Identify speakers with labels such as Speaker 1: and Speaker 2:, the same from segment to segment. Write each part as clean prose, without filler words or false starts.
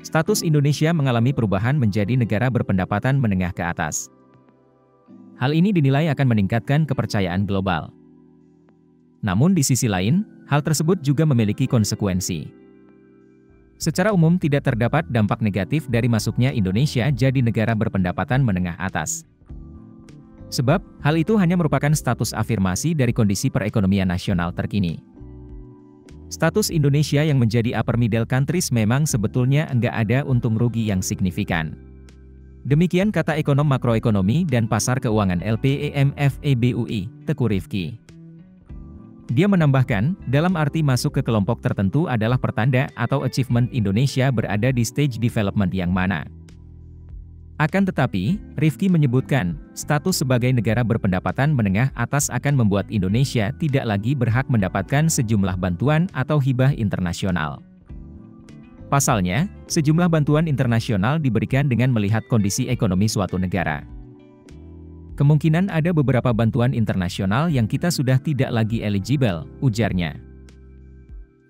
Speaker 1: status Indonesia mengalami perubahan menjadi negara berpendapatan menengah ke atas. Hal ini dinilai akan meningkatkan kepercayaan global. Namun di sisi lain, hal tersebut juga memiliki konsekuensi. Secara umum tidak terdapat dampak negatif dari masuknya Indonesia jadi negara berpendapatan menengah atas. Sebab, hal itu hanya merupakan status afirmasi dari kondisi perekonomian nasional terkini. Status Indonesia yang menjadi upper middle countries memang sebetulnya enggak ada untung rugi yang signifikan. Demikian kata ekonom makroekonomi dan pasar keuangan LPEMF-EBUI, Teguh Rifki. Dia menambahkan, dalam arti masuk ke kelompok tertentu adalah pertanda atau achievement Indonesia berada di stage development yang mana. Akan tetapi, Rifki menyebutkan, status sebagai negara berpendapatan menengah atas akan membuat Indonesia tidak lagi berhak mendapatkan sejumlah bantuan atau hibah internasional. Pasalnya, sejumlah bantuan internasional diberikan dengan melihat kondisi ekonomi suatu negara. Kemungkinan ada beberapa bantuan internasional yang kita sudah tidak lagi eligible, ujarnya.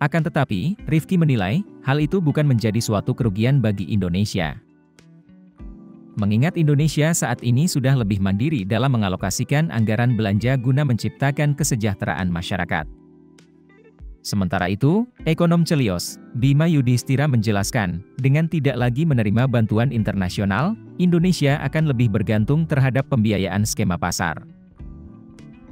Speaker 1: Akan tetapi, Rifki menilai, hal itu bukan menjadi suatu kerugian bagi Indonesia. Mengingat Indonesia saat ini sudah lebih mandiri dalam mengalokasikan anggaran belanja guna menciptakan kesejahteraan masyarakat. Sementara itu, ekonom Celios, Bima Yudhistira menjelaskan, dengan tidak lagi menerima bantuan internasional, Indonesia akan lebih bergantung terhadap pembiayaan skema pasar.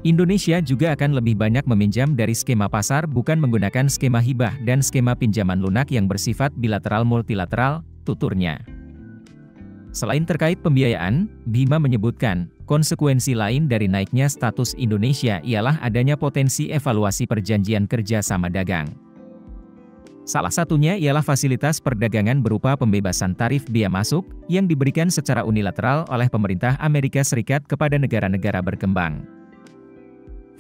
Speaker 1: Indonesia juga akan lebih banyak meminjam dari skema pasar bukan menggunakan skema hibah dan skema pinjaman lunak yang bersifat bilateral multilateral, tuturnya. Selain terkait pembiayaan, Bima menyebutkan, konsekuensi lain dari naiknya status Indonesia ialah adanya potensi evaluasi perjanjian kerja sama dagang. Salah satunya ialah fasilitas perdagangan berupa pembebasan tarif bea masuk, yang diberikan secara unilateral oleh pemerintah Amerika Serikat kepada negara-negara berkembang.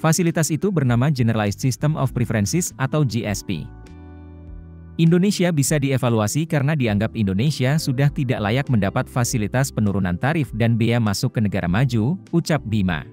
Speaker 1: Fasilitas itu bernama Generalized System of Preferences atau GSP. Indonesia bisa dievaluasi karena dianggap Indonesia sudah tidak layak mendapat fasilitas penurunan tarif dan bea masuk ke negara maju, ucap Bima.